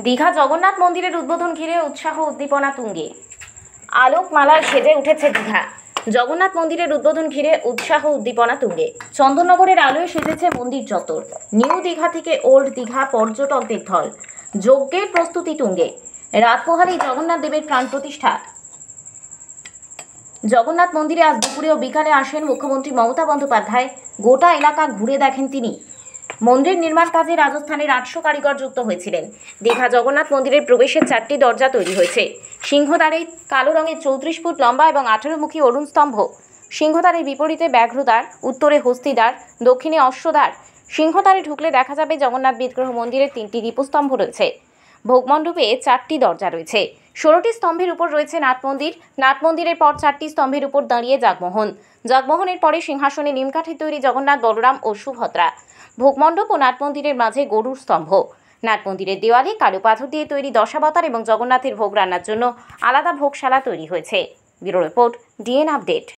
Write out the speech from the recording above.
দীঘা জগন্নাথ মন্দিরের উদ্বোধন ঘিরে উৎসাহ উদ্দীপনা তুঙ্গে। আলোকমালায় সেজে উঠেছে দীঘা। জগন্নাথ মন্দিরের উদ্বোধন ঘিরে উৎসাহ উদ্দীপনা তুঙ্গে। চন্দননগরের আলোয় সেজেছে মন্দির চত্বর। নিউ দীঘা থেকে ওল্ড দীঘা পর্যটকদের ঢল। যজ্ঞের প্রস্তুতি তুঙ্গে। রাত পোহালেই জগন্নাথ দেবের প্রাণ প্রতিষ্ঠা। জগন্নাথ মন্দিরে আজ দুপুরে ও বিকালে আসেন মুখ্যমন্ত্রী মমতা বন্দ্যোপাধ্যায়। গোটা এলাকা ঘুরে দেখেন তিনি। মন্দির নির্মাণ কাজে রাজস্থানের 800 কারিগর যুক্ত হয়েছিলেন। দীঘা জগন্নাথ মন্দিরের প্রবেশের 4টি দরজা তৈরি হয়েছে। সিংহদ্বারে কালো রঙের 34 ফুট লম্বা এবং 18মুখী অরুণ স্তম্ভ। সিংহদ্বারের বিপরীতে ব্যাঘ্রদ্বার, উত্তরে হস্তিদ্বার, দক্ষিণে অশ্বদ্বার। সিংহদ্বারে ঢুকলে দেখা যাবে জগন্নাথ বিগ্রহ মন্দিরের 3টি দীপস্তম্ভ রয়েছে। ভোগমণ্ডপে 4টি দরজা রয়েছে। 16টি স্তম্ভের উপর রয়েছে নাট মন্দির। নাট মন্দিরের পর 4টি স্তম্ভের উপর দাঁড়িয়ে জাগমোহন। জাগমোহনের পরে সিংহাসনে নিমকাঠের তৈরি জগন্নাথ, বলরাম ও সুভদ্রা। ভোগমণ্ডপ ও নাট মন্দিরের মাঝে গরুর স্তম্ভ। নাট মন্দিরের দেওয়ালে কালো পাথর দিয়ে তৈরি দশাবতার এবং জগন্নাথের ভোগ রান্নার জন্য আলাদা ভোগশালা তৈরি হয়েছে। Bureau report, DN update.